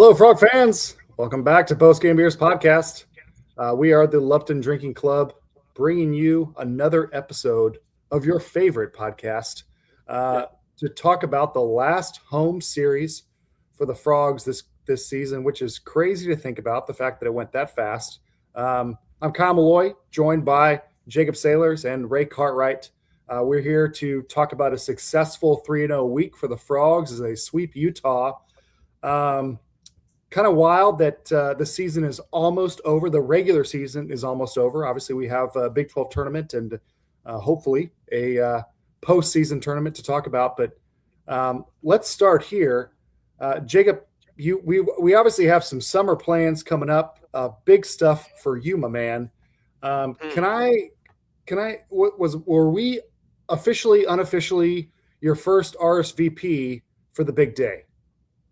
Hello, Frog fans. Welcome back to Postgame Beers podcast. We are the Lupton Drinking Club, bringing you another episode of your favorite podcast to talk about the last home series for the Frogs this season, which is crazy to think about, the fact that it went that fast. I'm Kyle Malloy, joined by Jacob Sailors and Ray Cartwright. We're here to talk about a successful 3-0 week for the Frogs as they sweep Utah. Kind of wild that the season is almost over. The regular season is almost over. Obviously, we have a Big 12 tournament and hopefully a postseason tournament to talk about. But let's start here. Jacob, we obviously have some summer plans coming up. Big stuff for you, my man. Were we officially, unofficially your first RSVP for the big day?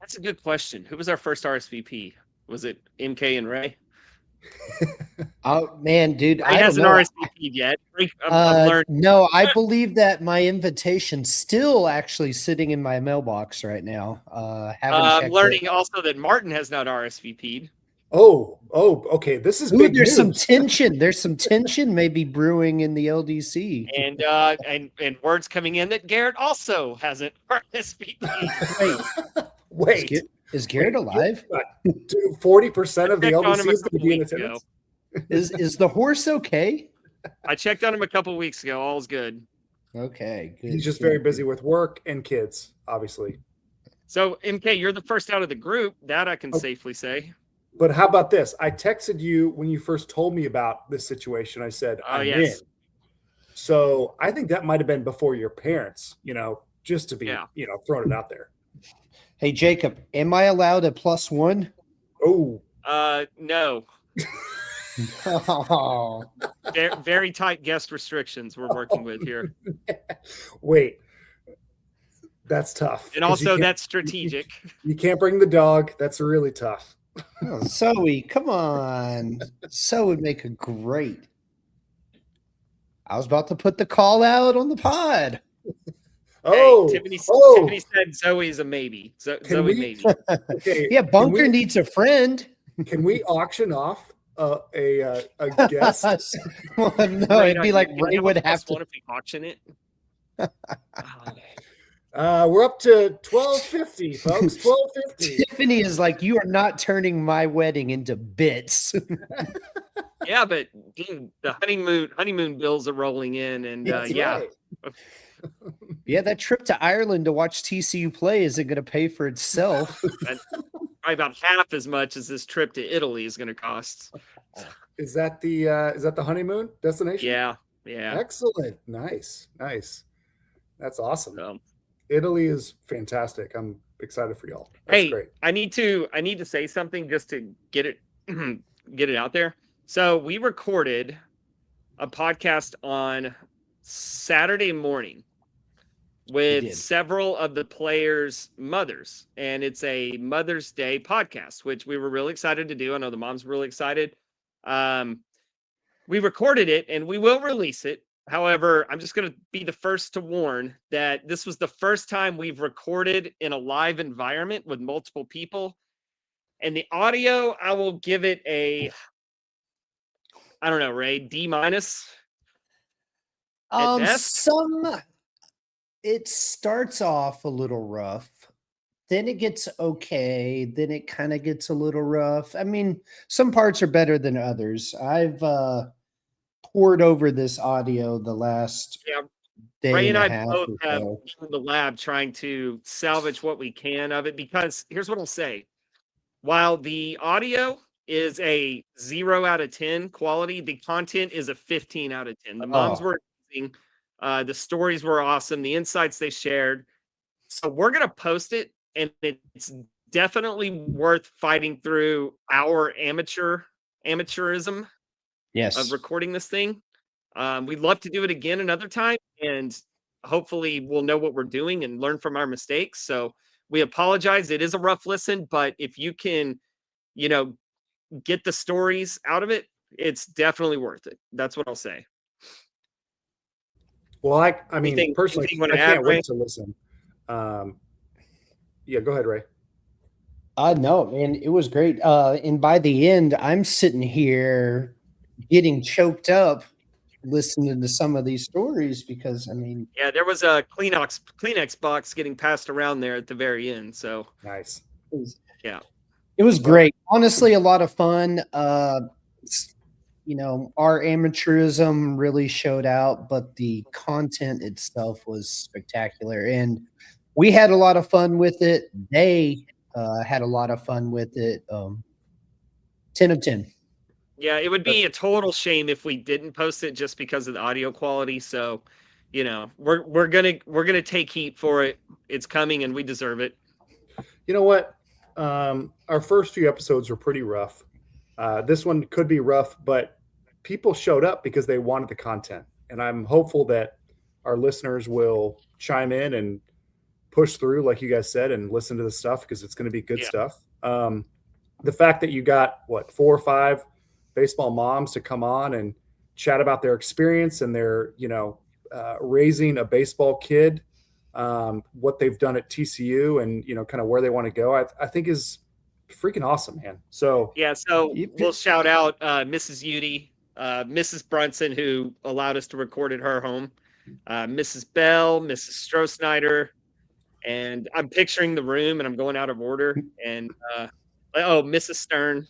That's a good question. Who was our first RSVP? Was it MK and Ray? Oh man, dude, I hasn't RSVP'd yet. I'm learning. No, I believe that my invitation's still actually sitting in my mailbox right now. I'm learning also that Martin has not RSVP'd. Oh, okay. This is big there's news. some tension. There's some tension maybe brewing in the LDC. And words coming in that Garrett also hasn't RSVP'd. Wait. Is Garrett alive? 40% of the LDC is going to be in attendance. Is the horse okay? I checked on him a couple weeks ago. All's good. Okay, good. He's just very busy with work and kids, obviously. So, MK, you're the first out of the group. That I can safely say. But how about this? I texted you when you first told me about this situation. I said, I'm in. So I think that might have been before your parents, just to be, throwing it out there. Hey, Jacob, am I allowed a +1? Oh. No. Oh. Very tight guest restrictions we're working with here. Wait. That's tough. And also that's strategic. You can't bring the dog. That's really tough. Oh, Zoe, come on. Zoe would make a great. I was about to put the call out on the pod. Hey, Tiffany said Zoe's a maybe. Zoe maybe. Okay, yeah, Bunker needs a friend. Can we auction off a guest? Well, no, it'd be like Ray would have to. If we auction it? We're up to $12.50, folks. $12.50. Tiffany is like, you are not turning my wedding into bits. Yeah, but dude, the honeymoon bills are rolling in, and right. Yeah, that trip to Ireland to watch TCU play isn't going to pay for itself. Probably about half as much as this trip to Italy is going to cost. Is that the honeymoon destination? Yeah. Excellent. Nice. That's awesome. Italy is fantastic. I'm excited for y'all. That's great. I need to say something just to get it out there. So we recorded a podcast on Saturday morning with several of the players' mothers, and it's a Mother's Day podcast, which we were really excited to do. I know the moms were really excited. We recorded it and we will release it. However, I'm just going to be the first to warn that this was the first time we've recorded in a live environment with multiple people, and the audio, I will give it a, I don't know, Ray, D-. It starts off a little rough, then it gets okay, then it kind of gets a little rough. I mean, some parts are better than others. I've poured over this audio the last day Ray and I half both have been in the lab trying to salvage what we can of it, because here's what I'll say. While the audio is a 0 out of 10 quality, the content is a 15 out of 10. The moms were amazing. The stories were awesome. The insights they shared. So we're going to post it, and it's definitely worth fighting through our amateurism of recording this thing. We'd love to do it again another time, and hopefully we'll know what we're doing and learn from our mistakes. So we apologize. It is a rough listen, but if you can, get the stories out of it, it's definitely worth it. That's what I'll say. Well, I mean, personally, I can't wait to listen. Yeah, go ahead, Ray. No, man, it was great. And by the end, I'm sitting here getting choked up listening to some of these stories because I mean, Yeah, there was a Kleenex box getting passed around there at the very end. So Nice. it was, yeah, it was great. Honestly, a lot of fun. Our amateurism really showed out, but the content itself was spectacular. And we had a lot of fun with it. They had a lot of fun with it. 10 of 10. yeah, it would be a total shame if we didn't post it just because of the audio quality. So, we're gonna take heat for it. It's coming, and we deserve it. You know what? Our first few episodes were pretty rough. This one could be rough, but people showed up because they wanted the content. And I'm hopeful that our listeners will chime in and push through, like you guys said, and listen to the stuff because it's going to be good stuff. The fact that you got, 4 or 5 baseball moms to come on and chat about their experience and their, raising a baseball kid, what they've done at TCU and, kind of where they want to go, I think is freaking awesome, man. So yeah, so we'll shout out Mrs. Udy, Mrs. Brunson, who allowed us to record at her home, Mrs. Bell, Mrs. Stroh-Snyder, and I'm picturing the room and I'm going out of order. And Mrs. Stern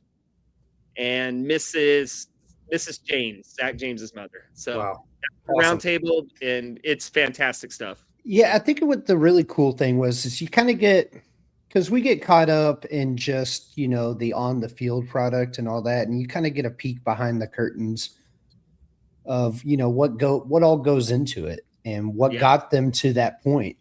and Mrs. James, Zach James's mother. So wow. Round table, and it's fantastic stuff. Yeah, I think what the really cool thing was is you kind of get because we get caught up in just the on the field product and all that, and you kind of get a peek behind the curtains of what all goes into it and what got them to that point.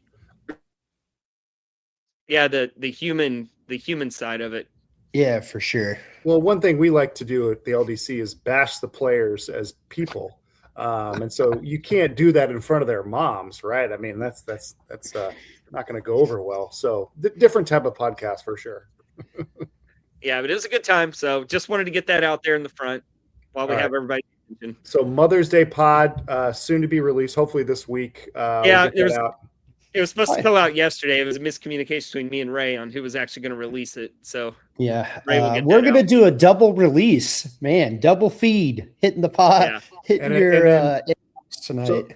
Yeah, the human side of it. Yeah, for sure. Well, one thing we like to do at the LDC is bash the players as people. And so you can't do that in front of their moms, right? I mean, that's not going to go over well. So different type of podcast for sure. Yeah, but it was a good time. So just wanted to get that out there in the front while we have everybody. So Mother's Day pod soon to be released, hopefully this week. It was supposed to go out yesterday. It was a miscommunication between me and Ray on who was actually going to release it. So yeah, we're going to do a double release, man, double feed, hitting the pod, hitting your tonight. So,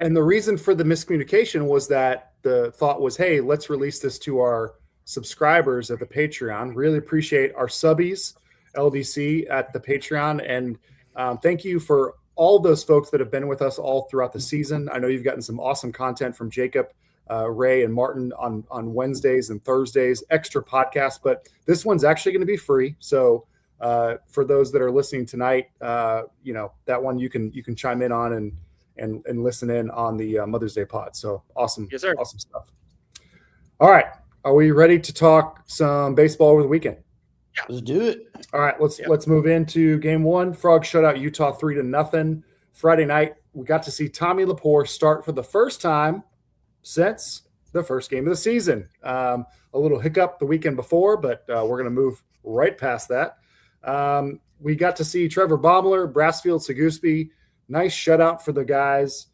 and the reason for the miscommunication was that the thought was, hey, let's release this to our subscribers at the Patreon. Really appreciate our subbies, LDC at the Patreon. And thank you for all those folks that have been with us all throughout the season. I know you've gotten some awesome content from Jacob, Ray, and Martin on Wednesdays and Thursdays, extra podcasts, but this one's actually going to be free. So for those that are listening tonight, that one you can chime in on and listen in on the Mother's Day pod. So awesome. Yes, sir. Awesome stuff. All right. Are we ready to talk some baseball over the weekend? Let's do it. All right, let's move into game 1. Frogs shut out Utah 3-0. Friday night, we got to see Tommy Lepore start for the first time since the first game of the season. A little hiccup the weekend before, but we're going to move right past that. We got to see Trevor Baumler, Brassfield, Seguspie. Nice shutout for the guys.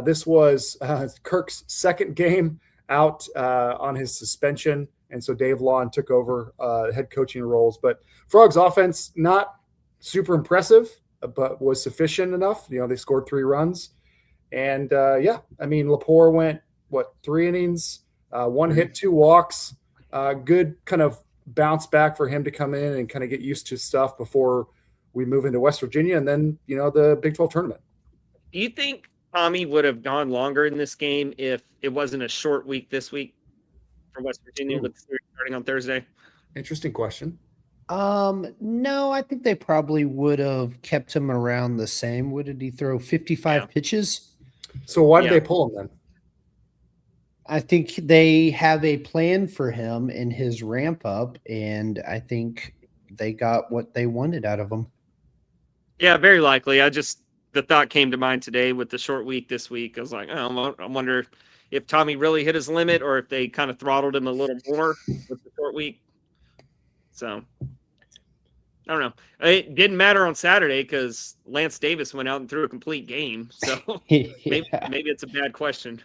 This was Kirk's second game out on his suspension. And so Dave Lawn took over head coaching roles. But Frogs offense, not super impressive, but was sufficient enough. They scored 3 runs. And, Lepore went, 3 innings, 1 hit, 2 walks. Good kind of bounce back for him to come in and kind of get used to stuff before we move into West Virginia and then, the Big 12 tournament. Do you think Tommy would have gone longer in this game if it wasn't a short week this week for West Virginia with the series starting on Thursday? Interesting question. No, I think they probably would have kept him around the same. What did he throw? 55 pitches? So why did they pull him then? I think they have a plan for him in his ramp up, and I think they got what they wanted out of him. Yeah, very likely. The thought came to mind today with the short week this week. I was like, I wonder if Tommy really hit his limit or if they kind of throttled him a little more with the short week. So I don't know. It didn't matter on Saturday because Lance Davis went out and threw a complete game. So maybe it's a bad question.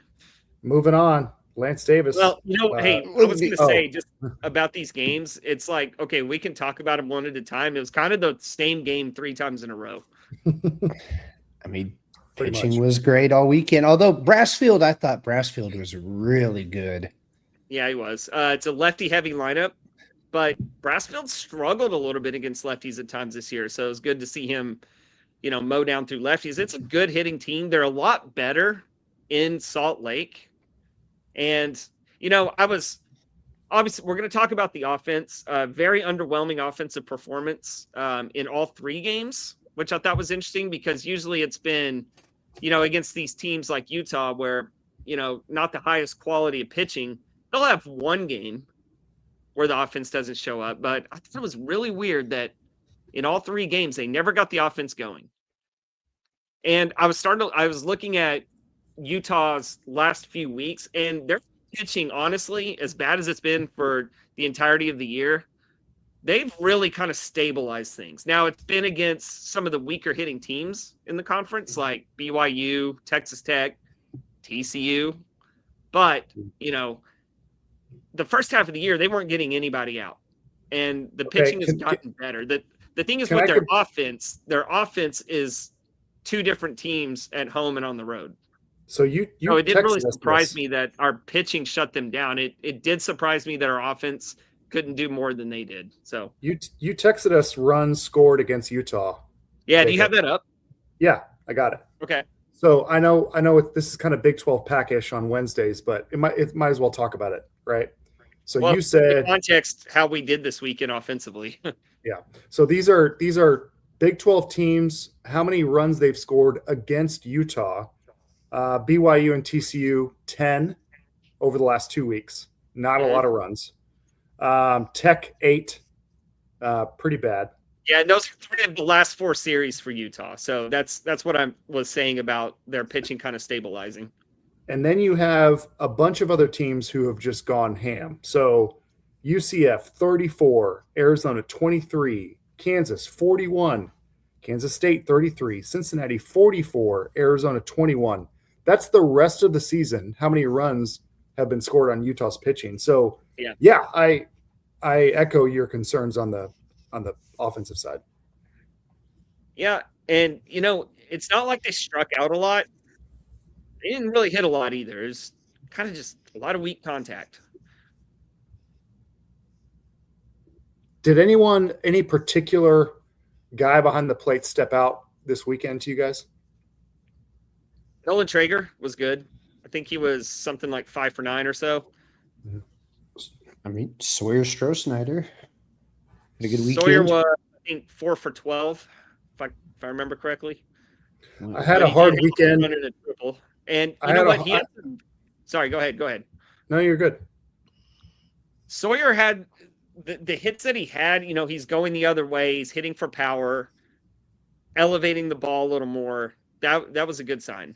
Moving on. Lance Davis. Well, hey, I was going to oh. say just about these games, it's like, okay, we can talk about them one at a time. It was kind of the same game 3 times in a row. I mean, Pretty pitching much. was great all weekend. Although Brassfield, I thought Brassfield was really good. Yeah, he was. It's a lefty-heavy lineup, but Brassfield struggled a little bit against lefties at times this year. So it was good to see him, mow down through lefties. It's a good hitting team. They're a lot better in Salt Lake. And, obviously we're going to talk about the offense. Very underwhelming offensive performance in all 3 games, which I thought was interesting because usually it's been, against these teams like Utah where, not the highest quality of pitching. They'll have one game where the offense doesn't show up, but I thought it was really weird that in all 3 games, they never got the offense going. And I was looking at Utah's last few weeks, and their pitching, honestly, as bad as it's been for the entirety of the year, they've really kind of stabilized things. Now, it's been against some of the weaker hitting teams in the conference, like BYU, Texas Tech, TCU. But, the first half of the year, they weren't getting anybody out. And the pitching has gotten better. The thing is with their offense is 2 different teams at home and on the road. So it didn't really surprise me that our pitching shut them down. It did surprise me that our offense couldn't do more than they did. So you texted us runs scored against Utah. Yeah, do you have that up? Yeah, I got it. Okay. So I know this is kind of Big 12 pack-ish on Wednesdays, but it might as well talk about it, right? So you said context how we did this weekend offensively. Yeah. So these are Big 12 teams, how many runs they've scored against Utah. BYU and TCU 10 over the last 2 weeks. Not a lot of runs. Tech 8, pretty bad. Yeah, those are 3 of the last 4 series for Utah. So that's what I was saying about their pitching kind of stabilizing. And then you have a bunch of other teams who have just gone ham. So UCF 34, Arizona 23, Kansas 41, Kansas State 33, Cincinnati 44, Arizona 21. That's the rest of the season. How many runs have been scored on Utah's pitching? So yeah, I echo your concerns on the offensive side. Yeah, and it's not like they struck out a lot. They didn't really hit a lot either. It's kind of just a lot of weak contact. Did any particular guy behind the plate step out this weekend to you guys? Nolan Traeger was good. I think he was something like 5 for 9 or so. I mean, Sawyer Stroh-Snyder had a good weekend. Sawyer was, I think, 4 for 12, if I remember correctly. I had a hard weekend. A triple. And you know what? Sorry, go ahead. No, you're good. Sawyer had the hits that he had, he's going the other way. He's hitting for power, elevating the ball a little more. That was a good sign.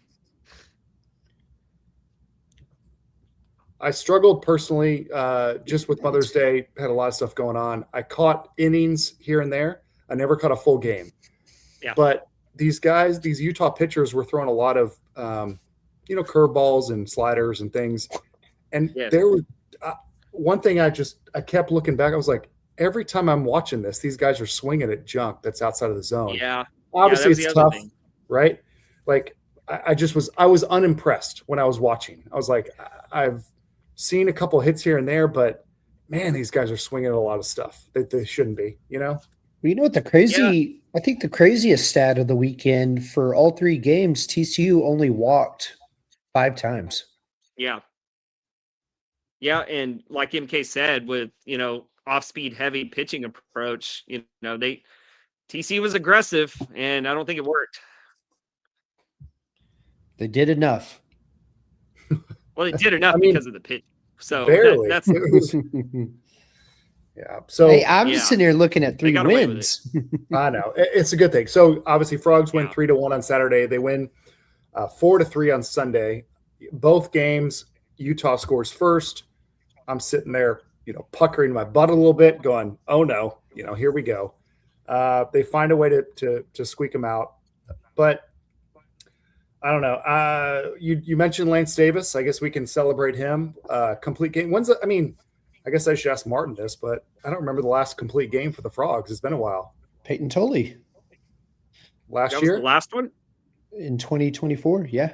I struggled personally just with Mother's Day, had a lot of stuff going on. I caught innings here and there. I never caught a full game. Yeah. But these Utah pitchers were throwing a lot of, curveballs and sliders and things. And there was one thing I kept looking back. I was like, every time I'm watching this, these guys are swinging at junk that's outside of the zone. Yeah. Obviously, it's tough, right? Like, I was unimpressed when I was watching. I was like, I've seen a couple hits here and there, but man, these guys are swinging at a lot of stuff that they shouldn't be, Well, you know what I think the craziest stat of the weekend for all 3 games, TCU only walked 5 times. Yeah. Yeah, and like MK said, with, off-speed heavy pitching approach, TCU was aggressive, and I don't think it worked. They did enough. Well, they did enough because of the pitch. So barely. That's yeah. So hey, I'm just sitting here looking at 3 wins. I know it's a good thing. So obviously, Frogs win 3-1 on Saturday. They win 4-3 on Sunday. Both games, Utah scores first. I'm sitting there, puckering my butt a little bit, going, "Oh no, here we go." They find a way to squeak them out, but I don't know. You mentioned Lance Davis. I guess we can celebrate him. Complete game. I guess I should ask Martin this, but I don't remember the last complete game for the Frogs. It's been a while. Peyton Tolley. Last That year? was the last one? In 2024, yeah.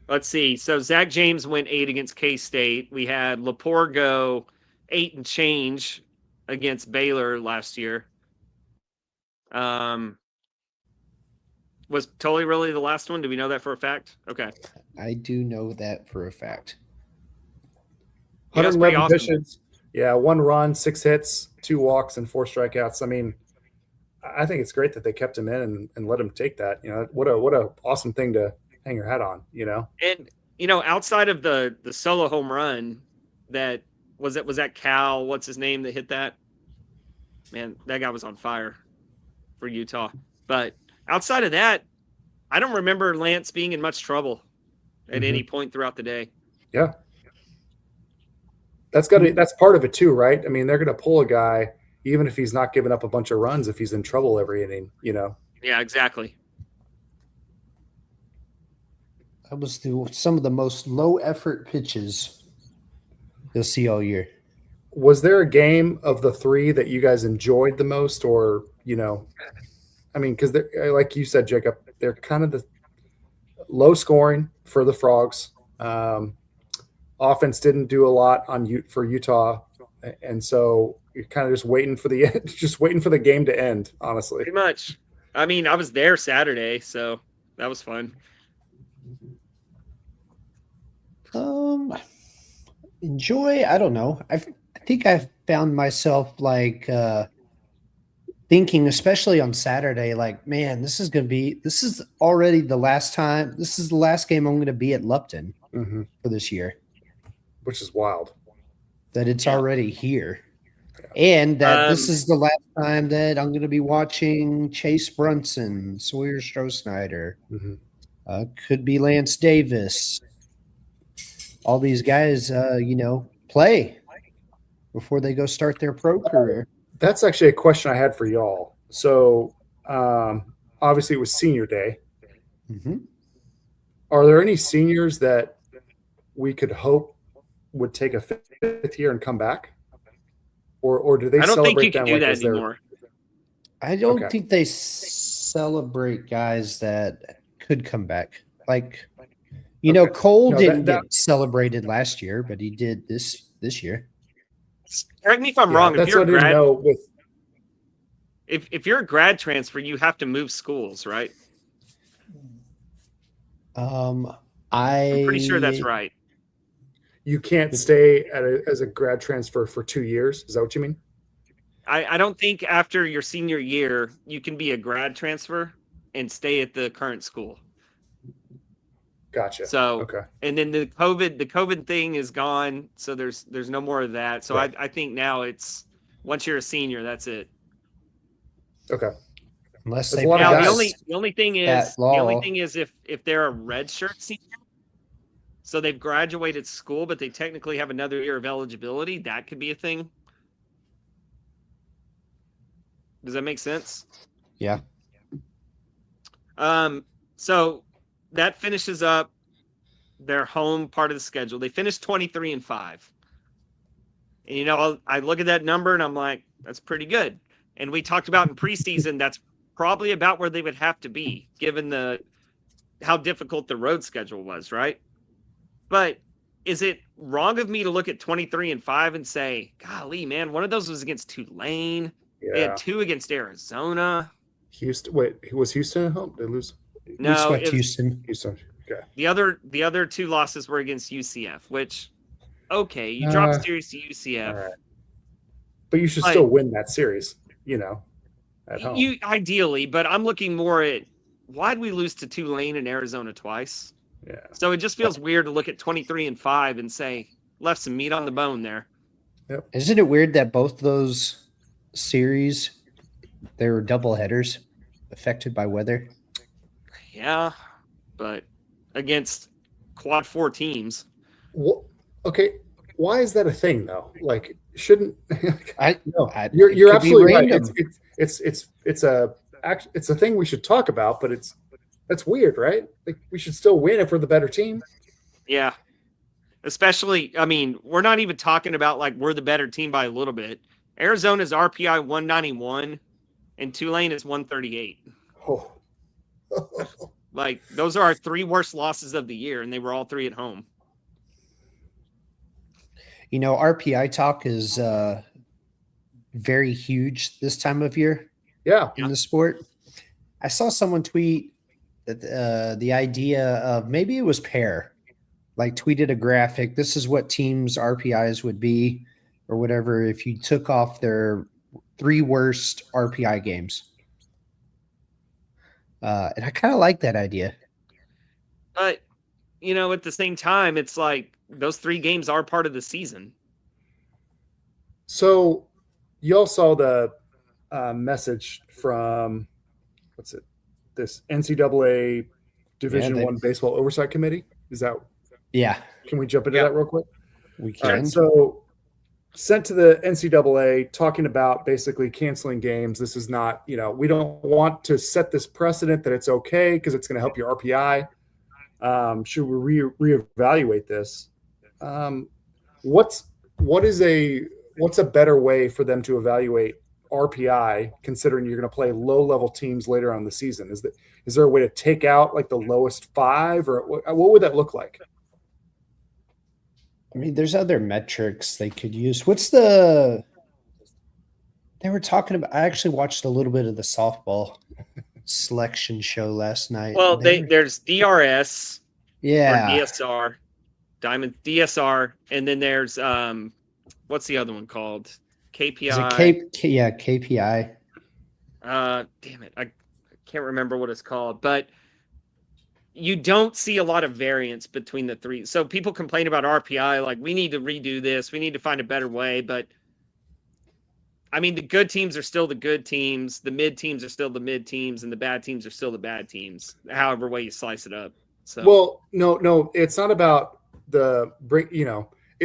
Let's see. So Zach James went 8 against K-State. We had Lepore go 8 and change against Baylor last year. Was Tully really the last one? Do we know that for a fact? Okay. I do know that for a fact. Yeah, that's 111 pretty awesome. pitches. Yeah, 1 run, 6 hits, 2 walks, and 4 strikeouts. I mean, I think it's great that they kept him in and let him take that. You know, what a awesome thing to hang your hat on, you know? And, outside of the solo home run that was that Cal, what's his name that hit that? Man, that guy was on fire for Utah. But outside of that, I don't remember Lance being in much trouble at any point throughout the day. Yeah. That's part of it too, right? I mean, they're going to pull a guy even if he's not giving up a bunch of runs if he's in trouble every inning, you know. Yeah, exactly. That was some of the most low effort pitches you'll see all year. Was there a game of the 3 that you guys enjoyed the most, or, you know, I mean, because like you said, Jacob, they're kind of the low scoring for the Frogs. Offense didn't do a lot for Utah, and so you're kind of just waiting for the game to end. Honestly, Pretty much. I mean, I was there Saturday, so that was fun. Enjoy. I don't know. I think I've found myself like thinking, especially on Saturday, like, man, this is already the last time. This is the last game I'm going to be at Lupton for this year. Which is wild. That it's already here. And that this is the last time that I'm going to be watching Chase Brunson, Sawyer Stroh-Snyder. Could be Lance Davis. All these guys, play before they go start their pro career. That's actually a question I had for y'all. So, obviously it was senior day. Are there any seniors that we could hope would take a 5th year and come back? Or do they I don't think you celebrate can them do like that anymore. I don't think they celebrate guys that could come back. Like, Cole didn't get celebrated last year, but he did this year. Correct me if I'm wrong. That's what I didn't know with. If you're a grad transfer, you have to move schools, right? I'm pretty sure that's right. You can't stay as a grad transfer for 2 years. Is that what you mean? I don't think after your senior year you can be a grad transfer and stay at the current school. Gotcha. So okay. And then the COVID thing is gone, so there's no more of that. So right. I think now it's once you're a senior, that's it. Okay. Unless they now the only thing is if they're a redshirt senior, so they've graduated school, but they technically have another year of eligibility, that could be a thing. Does that make sense? Yeah. So that finishes up their home part of the schedule. They finished 23-5. And, I look at that number and I'm like, that's pretty good. And we talked about in preseason, that's probably about where they would have to be given how difficult the road schedule was, right? But is it wrong of me to look at 23-5 and say, golly, man, one of those was against Tulane. Yeah. They had 2 against Arizona. Houston. Wait, was Houston at home? Did they lose? No, Houston. Okay. The other 2 losses were against UCF, which, okay, you dropped series to UCF. Right. But you should still win that series, at home. Ideally, but I'm looking more at why'd we lose to Tulane and Arizona twice? Yeah. So it just feels weird to look at 23-5 and say left some meat on the bone there. Yep. Isn't it weird that both those series they were double headers affected by weather? Yeah, but against quad 4 teams. Well, okay, why is that a thing though? Like, shouldn't you're absolutely right. It's a thing we should talk about, but That's weird, right? Like we should still win if we're the better team. Yeah. Especially, I mean, we're not even talking about like we're the better team by a little bit. Arizona's RPI 191 and Tulane is 138. Oh. Like those are our 3 worst losses of the year, and they were all 3 at home. You know, RPI talk is very huge this time of year Yeah. in the sport. I saw someone tweet that the idea of maybe it was Pear, like tweeted a graphic. This is what teams' RPIs would be, or whatever, if you took off their 3 worst RPI games. And I kind of like that idea. But, you know, at the same time, it's like those 3 games are part of the season. So you all saw the message from this NCAA Division One Baseball Oversight Committee? Is that? Yeah. Can we jump into that real quick? We can. All right, so sent to the NCAA talking about basically canceling games. This is not, we don't want to set this precedent that it's okay because it's going to help your RPI. Should we reevaluate this? What's a better way for them to evaluate RPI, considering you're going to play low-level teams later on in the season? Is there a way to take out like the lowest 5, or what would that look like? I mean, there's other metrics they could use. They were talking about, I actually watched a little bit of the softball selection show last night. Well, there's DRS, yeah, or DSR, Diamond DSR, and then there's what's the other one called? KPI. Is it KPI. Damn it, I can't remember what it's called, but you don't see a lot of variance between the 3. So people complain about RPI, like we need to redo this, we need to find a better way. But I mean, the good teams are still the good teams, the mid teams are still the mid teams, and the bad teams are still the bad teams, however way you slice it up. So, well, no, it's not about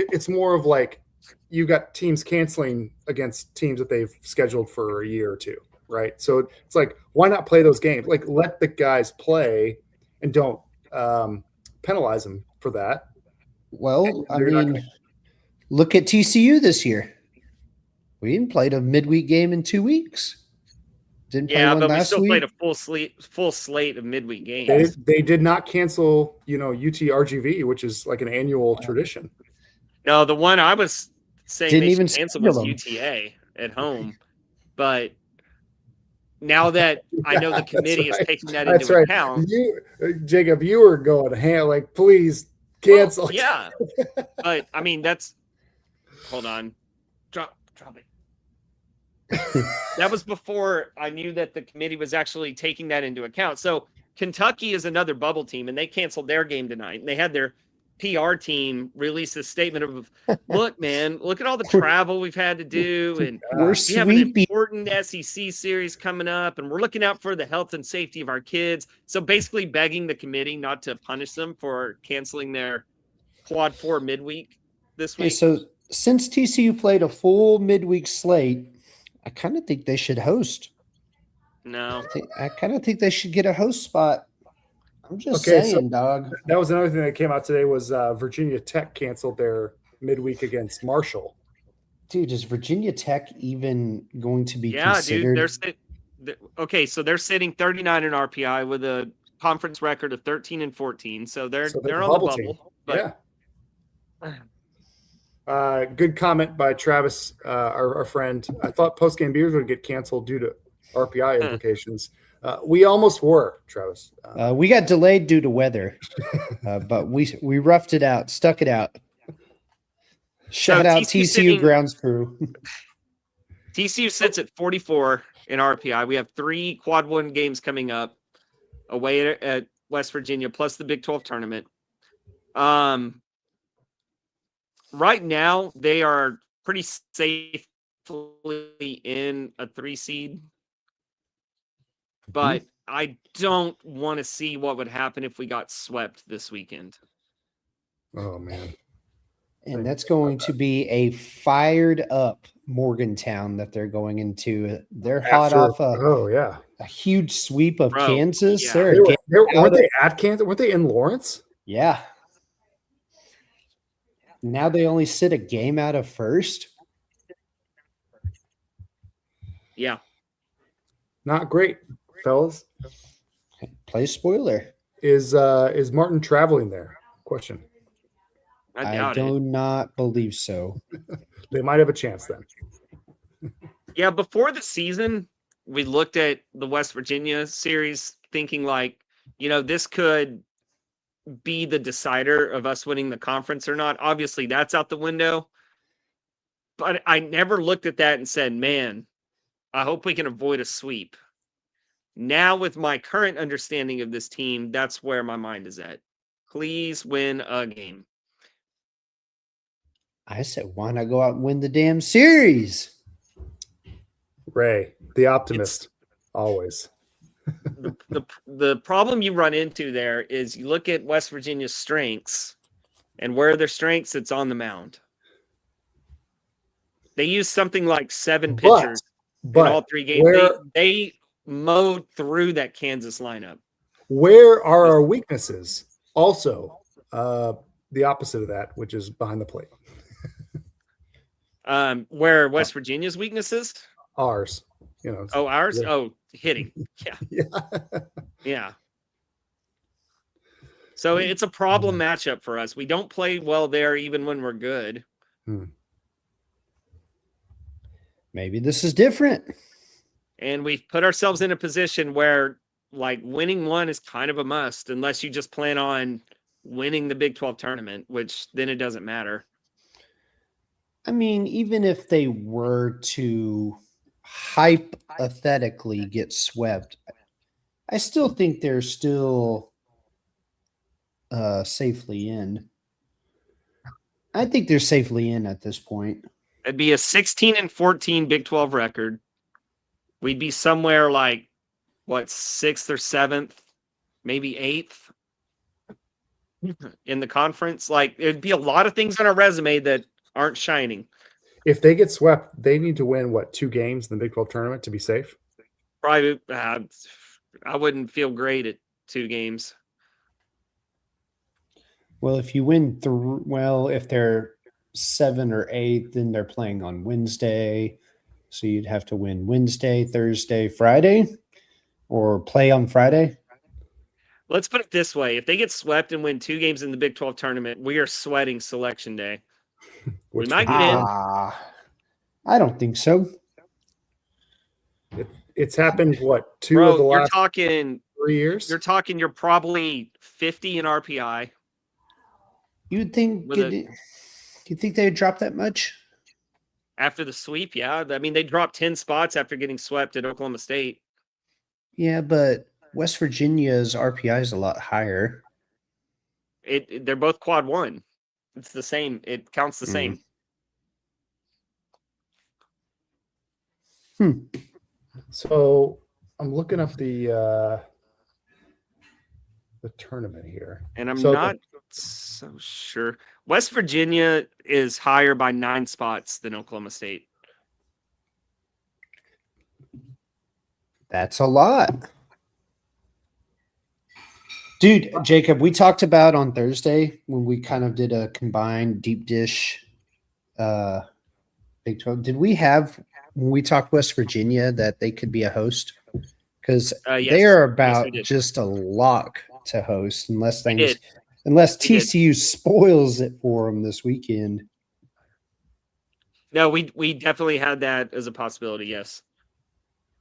it's more of like you got teams canceling against teams that they've scheduled for a year or 2, right? So it's like, why not play those games? Like, let the guys play and don't penalize them for that. Well, I mean, look at TCU this year. We even played a midweek game in 2 weeks. Didn't play one but last we still week. played a full slate of midweek games. They did not cancel, UTRGV, which is like an annual tradition. No, the one I was saying Didn't they even should cancel was them. UTA at home. But now that I know the committee is taking that into account. Jacob, you were going ham, like, please cancel. Well, yeah. But I mean, hold on. Drop it. That was before I knew that the committee was actually taking that into account. So Kentucky is another bubble team, and they canceled their game tonight. And they had their PR team release a statement of, look, man, look at all the travel we've had to do. And we have an important SEC series coming up, and we're looking out for the health and safety of our kids. So basically begging the committee not to punish them for canceling their quad 4 midweek this week. Okay, so since TCU played a full midweek slate, I kind of think they should host. No. I kind of think they should get a host spot. I'm just saying, dog. That was another thing that came out today was Virginia Tech canceled their midweek against Marshall. Dude, is Virginia Tech even going to be considered? Dude, so they're sitting 39 in RPI with a conference record of 13 and 14. So they're on the bubble. But... Yeah. Good comment by Travis, our friend. I thought Postgame Beers would get canceled due to RPI implications. We almost were, Travis. We got delayed due to weather, but we roughed it out, stuck it out. Shout out TCU grounds crew. TCU sits at 44 in RPI. We have 3 quad 1 games coming up away at West Virginia, plus the Big 12 tournament. Right now, they are pretty safely in a 3 seed. But I don't want to see what would happen if we got swept this weekend. Oh, man. And that's going to be a fired up Morgantown that they're going into. They're hot After, off yeah, a huge sweep of Bro, Kansas. yeah. They're a game weren't out of- they at Kansas? Weren't they in Lawrence? Yeah. Now they only sit a game out of first. Yeah. Not great, fellas. Play spoiler. Is Martin traveling there? Question. I I doubt do it. not believe so. They might have a chance then. Yeah, before the season, we looked at the West Virginia series thinking like, this could be the decider of us winning the conference or not. Obviously, that's out the window. But I never looked at that and said, man, I hope we can avoid a sweep. Now, with my current understanding of this team, that's where my mind is at. Please win a game. I said, why not go out and win the damn series? Ray, the optimist, always. The problem you run into there is you look at West Virginia's strengths, and where are their strengths? It's on the mound. They use something like 7 pitchers in all 3 games. They mowed through that Kansas lineup. Where are our weaknesses? Also, the opposite of that, which is behind the plate. Where West Virginia's weaknesses? Ours. Oh, ours? Yeah. Oh, hitting. Yeah. Yeah. Yeah. So it's a problem matchup for us. We don't play well there even when we're good. Maybe this is different. And we've put ourselves in a position where like winning one is kind of a must unless you just plan on winning the Big 12 tournament, which then it doesn't matter. I mean, even if they were to hypothetically get swept, I still think they're still safely in. I think they're safely in at this point. It'd be a 16-14 Big 12 record. We'd be somewhere like, 6th or 7th, maybe 8th in the conference. Like, it'd be a lot of things on our resume that aren't shining. If they get swept, they need to win, 2 games in the Big 12 tournament to be safe? Probably, I wouldn't feel great at 2 games. Well, if you win if they're 7 or 8, then they're playing on Wednesday. So you'd have to win Wednesday, Thursday, Friday, or play on Friday. Let's put it this way. If they get swept and win 2 games in the Big 12 tournament, we are sweating selection day. We might get in. I don't think so. It's happened, 2 Bro, of the you're last talking 3 years? you're probably 50 in RPI. You'd think do you think they would drop that much? After the sweep, yeah. I mean, they dropped 10 spots after getting swept at Oklahoma State. Yeah, but West Virginia's RPI is a lot higher. They're both quad 1. It's the same. It counts the same. So I'm looking up the tournament here. And I'm not so sure. West Virginia is higher by 9 spots than Oklahoma State. That's a lot. Dude, Jacob, we talked about on Thursday when we kind of did a combined deep dish Big 12. Did we have, when we talked West Virginia, that they could be a host? Because yes. they are about Yes, we did. just a lock to host unless We did. TCU spoils it for them this weekend. No, we definitely had that as a possibility, yes.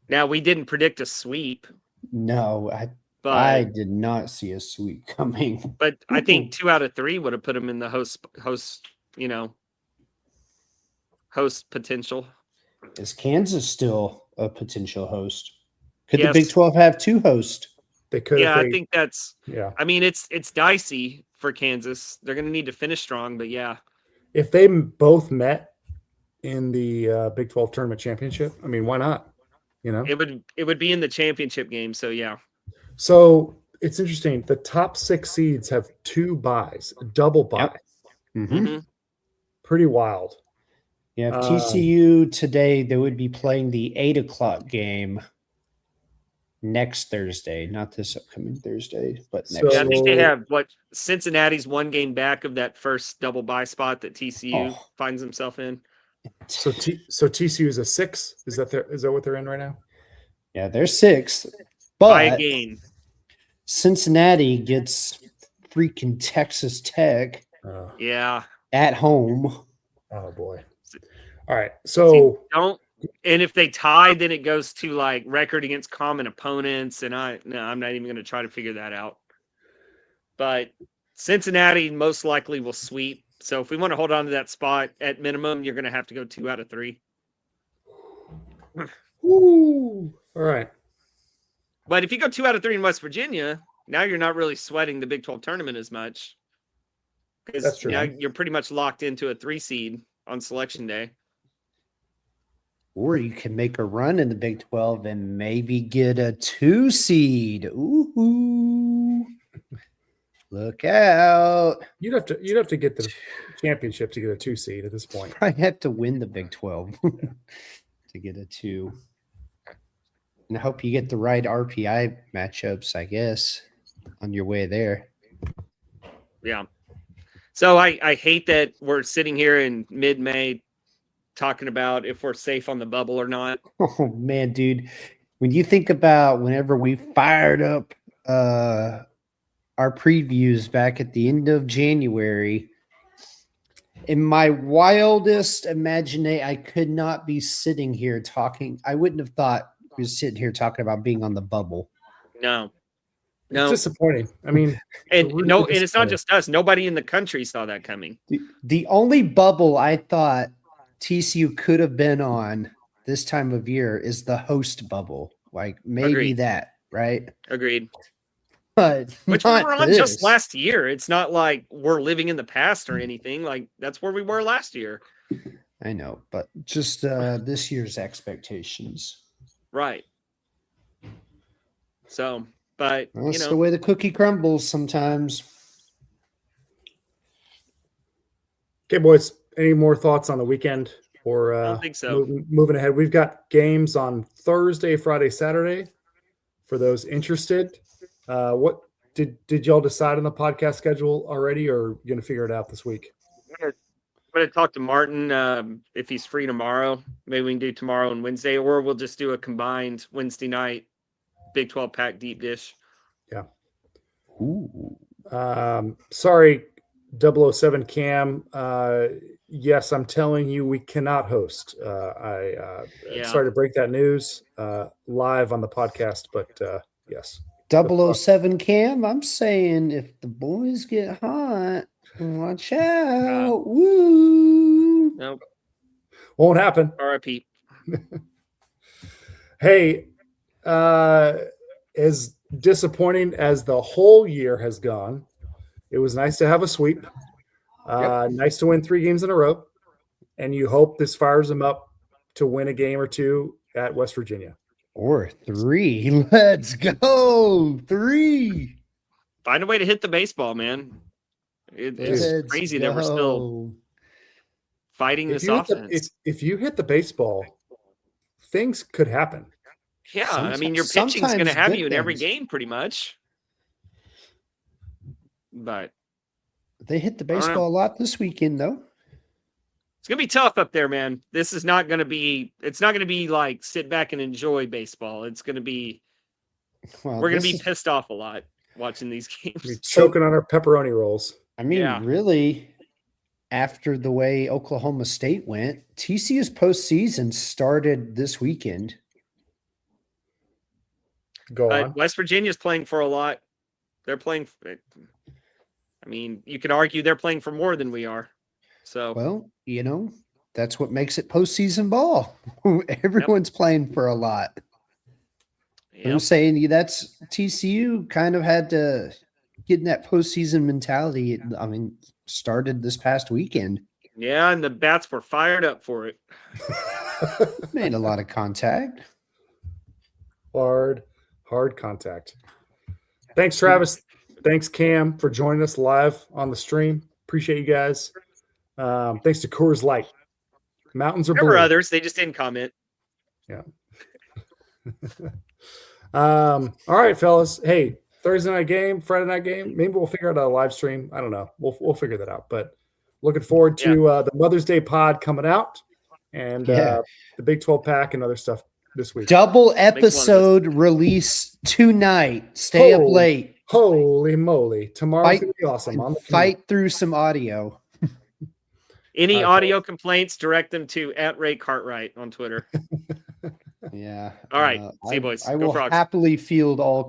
Now, we didn't predict a sweep. No, But I did not see a sweep coming. But I think 2 out of 3 would have put them in the host potential. Is Kansas still a potential host? Could the Yes. Big 12 have 2 hosts? They could. Yeah, I think that's. Yeah. I mean, it's dicey for Kansas. They're going to need to finish strong, but yeah. If they both met in the Big 12 tournament championship, I mean, why not? It would be in the championship game, so yeah. So it's interesting. The top 6 seeds have 2 buys, a double buy. Yep. Mm-hmm. Pretty wild. Yeah, if TCU today, they would be playing the 8 o'clock game next Thursday, not this upcoming Thursday, but next. Yeah, I think they So- have Cincinnati's 1 game back of that first double bye spot that TCU finds himself in. So TCU is a 6. Is that what they're in right now? Yeah, they're 6th, By a but game. Cincinnati gets freaking Texas Tech Yeah. at home. Oh boy. All right. So and if they tie, then it goes to like record against common opponents. And I'm not even going to try to figure that out. But Cincinnati most likely will sweep. So if we want to hold on to that spot, at minimum, you're going to have to go 2 out of 3. Woo. All right. But if you go 2 out of 3 in West Virginia, now you're not really sweating the Big 12 tournament as much. That's Because true. now you're pretty much locked into a 3 seed on selection day. Or you can make a run in the Big 12 and maybe get a 2 seed. Ooh. Look out. You'd have to get the championship to get a 2 seed at this point. I have to win the Big 12 to get a 2. And I hope you get the right RPI matchups, I guess, on your way there. Yeah. So I hate that we're sitting here in mid-May talking about if we're safe on the bubble or not. Oh, man, dude. When you think about whenever we fired up our previews back at the end of January, in my wildest imagination, I could not be sitting here talking. I wouldn't have thought we were sitting here talking about being on the bubble. No. It's disappointing. I mean, and really no, and it's not just us. Nobody in the country saw that coming. The only bubble I thought TCU could have been on this time of year is the host bubble. Like maybe Agreed. that, right? Agreed. But which we not were on this. just last year. It's not like we're living in the past or anything. Like that's where we were last year. I know, but just this year's expectations. Right. So, but That's the way the cookie crumbles sometimes. Okay, boys. Any more thoughts on the weekend or I don't think so. Moving ahead? We've got games on Thursday, Friday, Saturday. For those interested, what did y'all decide on the podcast schedule already, or are you going to figure it out this week? I'm going to talk to Martin if he's free tomorrow. Maybe we can do tomorrow and Wednesday, or we'll just do a combined Wednesday night Big 12 pack deep dish. Yeah. Ooh. Sorry, 007 Cam. Yes, I'm telling you, we cannot host. Sorry to break that news live on the podcast, but yes. 007 Cam, I'm saying if the boys get hot, watch out. Woo. Nope. Won't happen. RIP. Hey, as disappointing as the whole year has gone, it was nice to have a sweep. Nice to win 3 games in a row. And you hope this fires them up to win a game or 2 at West Virginia. Or 3. Let's go. 3. Find a way to hit the baseball, man. It's crazy that we're still fighting this offense. If you hit the baseball, things could happen. Yeah, I mean, your pitching's going to have you in every game pretty much. But they hit the baseball a lot this weekend, though. It's going to be tough up there, man. This is not going to be – it's not going to be like sit back and enjoy baseball. It's going to be we're going to be pissed off a lot watching these games. We're choking on our pepperoni rolls. I mean, really, after the way Oklahoma State went, TCU's postseason started this weekend. Go on. West Virginia's playing for a lot. They're playing – I mean, you could argue they're playing for more than we are. So, well, that's what makes it postseason ball. Everyone's playing for a lot. Yep. I'm saying that's TCU kind of had to get in that postseason mentality. I mean, started this past weekend. Yeah, and the bats were fired up for it. Made a lot of contact. Hard contact. Thanks, Travis. Thanks, Cam, for joining us live on the stream. Appreciate you guys. Thanks to Coors Light. Mountains are There blue. were others. They just didn't comment. Yeah. All right, fellas. Hey, Thursday night game, Friday night game. Maybe we'll figure out a live stream. I don't know. We'll figure that out. But looking forward to the Mother's Day pod coming out and the Big 12 pack and other stuff this week. Double episode release tonight. Stay up late. Holy moly. Tomorrow's going to be awesome. Fight through some audio. Any audio complaints, direct them to @RayCartwright on Twitter. Yeah. All right. See you, boys. I will happily field all